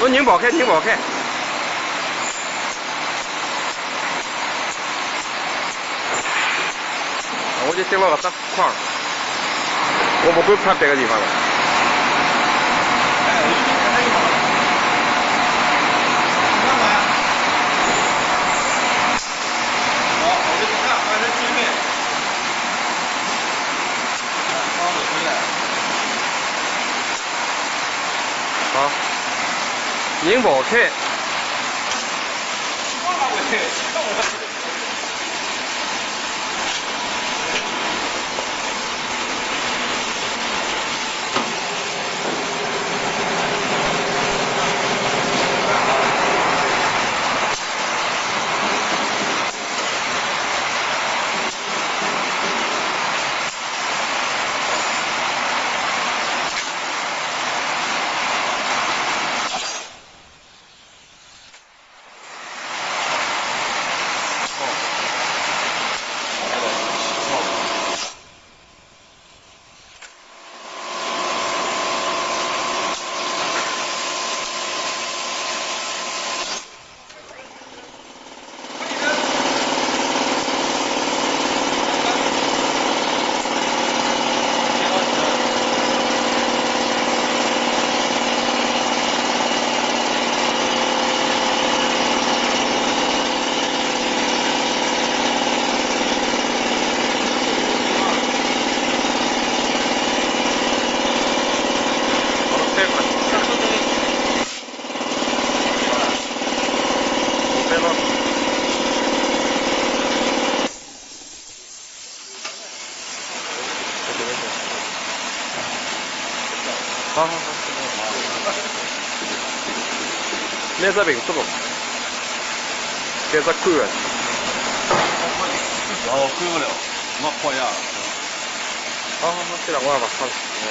我拧不开，拧不开。我就顶了个大框，我不会穿别个地方的。哎，我就看那地方。你干嘛呀？好，我就看，反正对面。刚走回来。好，拧不开。哇喂，看我。好，来这边这个，给这扣了。然后回不了，没货呀。好，这两万吧，好了。